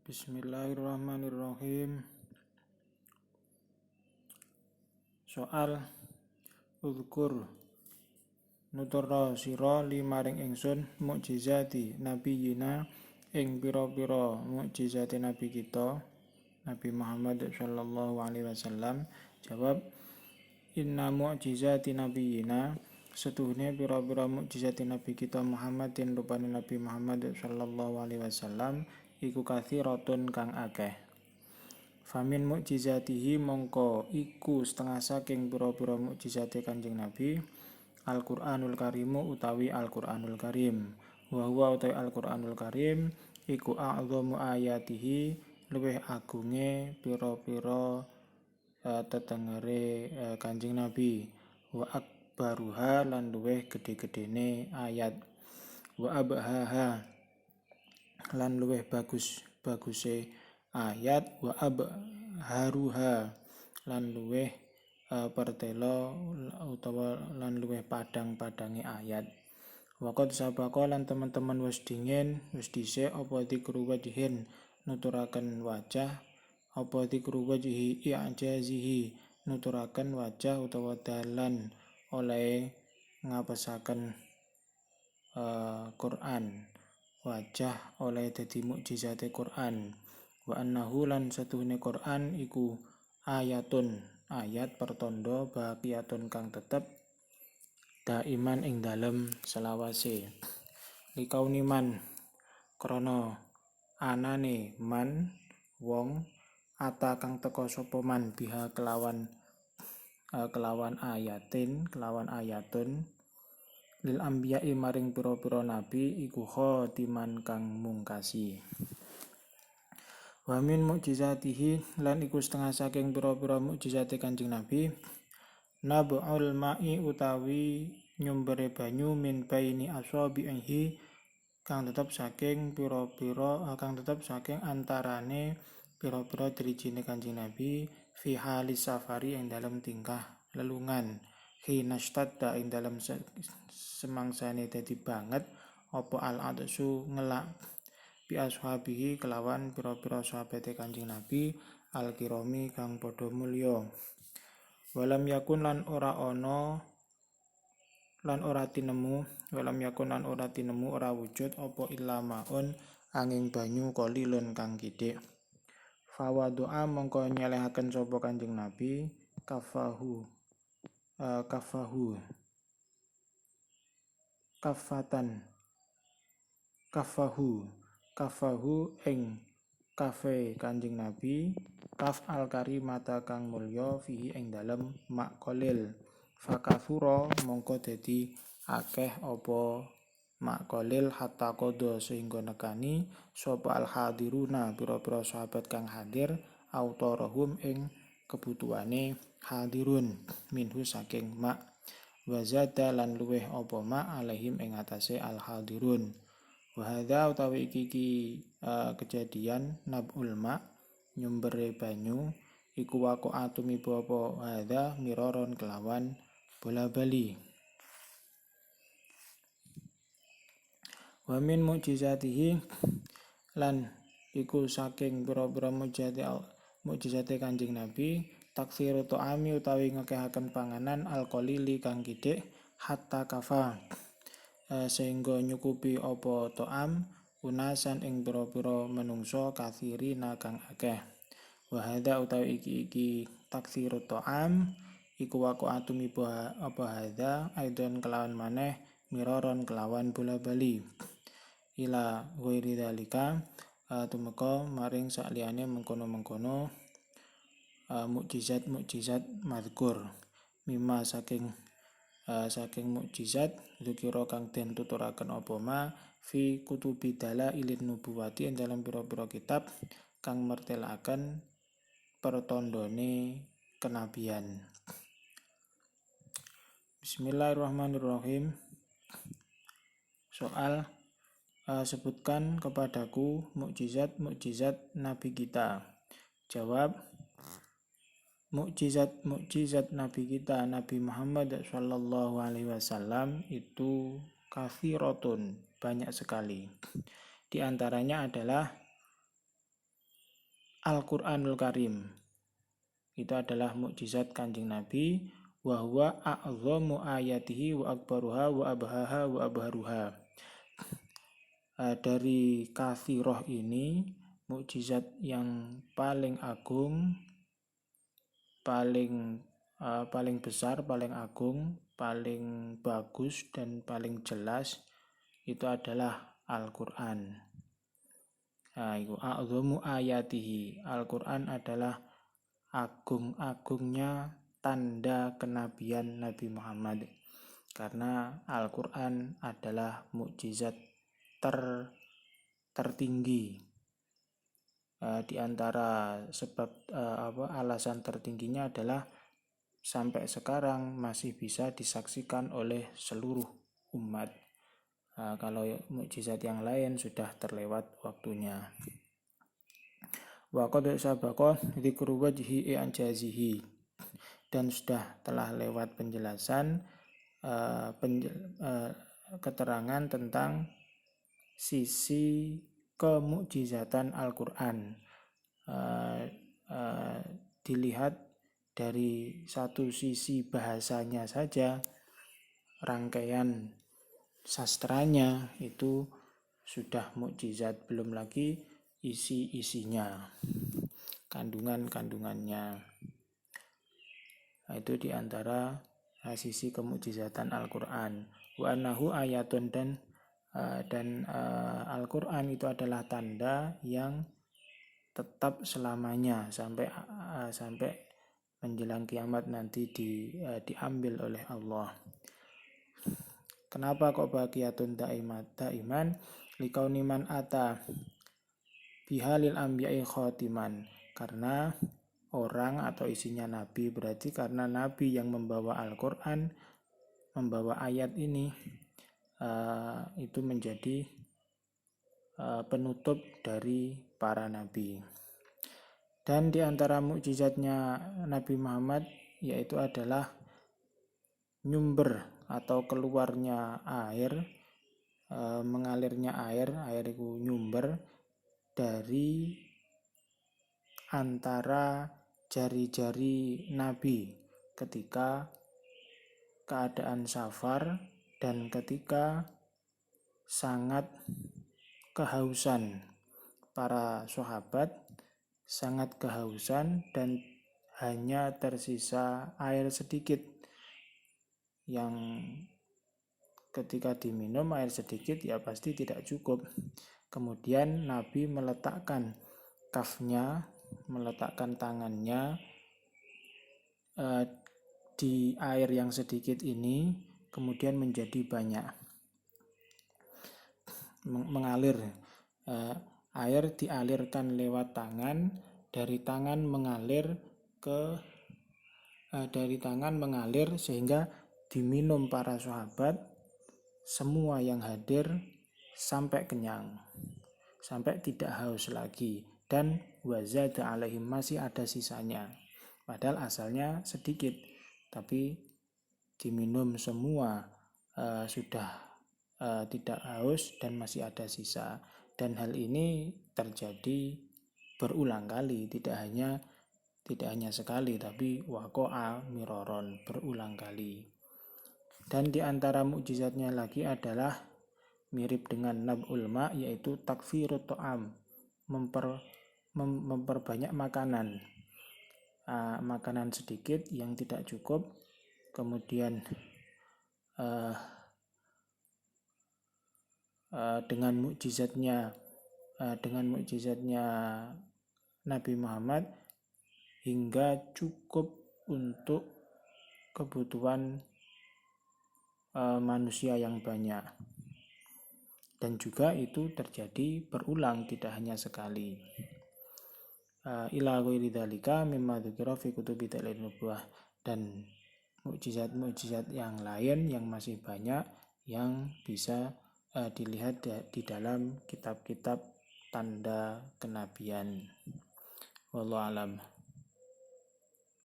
Bismillahirrahmanirrahim. Soal Udhkur nuturna sira limaring ingsun mukjizati nabiyina ing pira-pira mukjizate nabi kita Nabi Muhammad sallallahu alaihi wasallam. Jawab: Inna mukjizati nabiyina setuhune pira-pira mukjizate nabi kita Muhammadin rupane Nabi Muhammad sallallahu alaihi wasallam iku kathiratun kang akeh. Famin mukjizatihi mongko iku setengah saking pira-pira mukjizate Kanjeng Nabi Al-Qur'anul Karimu utawi Al-Qur'anul Karim. Wa huwa utawi Al-Qur'anul Karim iku a'dhamu ayatihi luwih agunge pira-pira tetengere Kanjeng Nabi. Wa akbaruha lan luwih gedhe-gedhene ayat. Wa abhaha lan luwih baguse ayat. Wa abharuha lan luwih pertelo utawa lan luwih padang-padange ayat. Waqad sabaqo lan teman-teman wis dhisik apa dikru wajhin nuturaken wajah apa dikru wajhi i'jazihi nuturaken wajah utawa dalan oleh ngapesaken Quran, wajah oleh dadi mukjizate Quran. Wa annahu lan satuhune Quran iku ayatun ayat pertanda baqiyatun kang tetep daiman ing dalem selawase. Likauni man krana anane man wong ata kang teka sapa man biha kelawan ayatun lil anbiya'i maring pira-pira nabi iku khotiman kang mungkasi. Wa min mukjizatihi lan iku setengah saking pira-pira mukjizate Kanjeng Nabi nab'ul ma'i utawi nyumbere banyu min baini asabihi kang tetep saking antarane pira-pira drijine Kanjeng Nabi fi halis safari ing dalam tingkah lelungan hinastadda ing dalam semangsane dadi banget apa al-adsu ngelak bi ashabihi kelawan pira-pira sahabate Kanjeng Nabi al-kirami kang padha mulya. Walam yakun lan ora tinemu ora wujud apa ilamaun angin banyu qalilun kang kidik. Fawadu'a mongko nyelehaken sapa Kanjeng Nabi kafahu ing kafe Kanjeng Nabi kaf al-karimata kang mulya fihi ing dalem mak qalil. Fakathura mongko dadi akeh apa mak qalil hatta qada sehingga nekani sapa al-hadiruna pira-pira sahabat kang hadir autarahum ing kebutuhane hadirun minhu saking mak. Wazada lan luweh apa mak alaihim ing atase al-hadirun. Wa hadza utawi iki kejadian nabul ma nyumbere banyu iku waqa'atu mibu apa hadza miraron kelawan bola-bali. Wa min mukjizatihi lan iku saking pira-pira mukjizate Kanjeng Nabi taksiru ta'ami utawi ngekehaken panganan al-qalili kang kidik hatta kafa sehingga nyukupi apa ta'am unasan ing pira-pira menungso kathirina kang akeh. Wa hadza utawi iki taksiru ta'am iku waqa'atu mibu apa hadza aidon kelawan maneh miraron kelawan bola-bali. Ila ghairi dzalika tumeka maring sakliyane mengkono-mengkono mukjizat mazkur mimma saking mukjizat dzikira kang den tuturaken apa ma fi kutubi dalailin nubuwati ing dalam pira-pira kitab kang mertelaken pertandane kenabian. Bismillahirrahmanirrahim. Soal sebutkan kepadaku mukjizat Nabi kita. Jawab: Mukjizat Nabi kita Nabi Muhammad sallallahu alaihi wasallam itu kathiratun, banyak sekali. Di antaranya adalah Al-Qur'anul Karim. Itu adalah mukjizat Kanjeng Nabi, wa huwa a'dhamu ayatihi wa akbaruha wa abhaha wa abharuha. Dari kathiroh ini, mukjizat yang paling agung, paling besar, paling agung, paling bagus dan paling jelas itu adalah Al-Qur'an. Itu a'dhamu ayatihi. Al-Qur'an adalah agung-agungnya tanda kenabian Nabi Muhammad, karena Al-Qur'an adalah mukjizat tertinggi. Di antara sebab alasan tertingginya adalah sampai sekarang masih bisa disaksikan oleh seluruh umat. Kalau mukjizat yang lain sudah terlewat waktunya. Wa qad sabaqa dzikru wajhi anjazihi, dan sudah telah lewat penjelasan keterangan tentang sisi kemukjizatan Al-Qur'an. Dilihat dari satu sisi bahasanya saja, rangkaian sastranya itu sudah mukjizat, belum lagi isi-isinya, kandungan-kandungannya. Itu diantara sisi kemukjizatan Al-Qur'an. Wa annahu ayatun, dan Al-Qur'an itu adalah tanda yang tetap selamanya sampai menjelang kiamat nanti diambil oleh Allah. Kenapa kok baqiyatun daiman? Likauni man ata bihalil anbiya'i khotiman. Karena orang atau isinya nabi, berarti karena nabi yang membawa Al-Qur'an, membawa ayat ini, itu menjadi penutup dari para nabi. Dan di antara mukjizatnya Nabi Muhammad yaitu adalah nyumber atau keluarnya air, mengalirnya air itu nyumber dari antara jari-jari Nabi ketika keadaan safar dan ketika sangat kehausan. Para sahabat sangat kehausan dan hanya tersisa air sedikit, yang ketika diminum air sedikit ya pasti tidak cukup. Kemudian Nabi meletakkan kafnya, meletakkan tangannya di air yang sedikit ini, kemudian menjadi banyak, mengalir. Air dialirkan lewat tangan, dari tangan mengalir sehingga diminum para sahabat semua yang hadir sampai kenyang, sampai tidak haus lagi, dan wazada alaihim, masih ada sisanya, padahal asalnya sedikit tapi diminum semua, sudah tidak haus dan masih ada sisa. Dan hal ini terjadi berulang kali, tidak hanya sekali, tapi waqa'a miroron, berulang kali. Dan di antara mukjizatnya lagi adalah mirip dengan nab'ul ma', yaitu takfirut ta'am, memperbanyak makanan. Makanan sedikit yang tidak cukup, kemudian dengan mukjizatnya Nabi Muhammad hingga cukup untuk kebutuhan manusia yang banyak. Dan juga itu terjadi berulang, tidak hanya sekali. Ila ghairi dzalika mimma dzukira fi kutubi dalil nubuwah, dan mukjizat-mukjizat yang lain yang masih banyak yang bisa dilihat di dalam kitab-kitab tanda kenabian. Wallahu alam.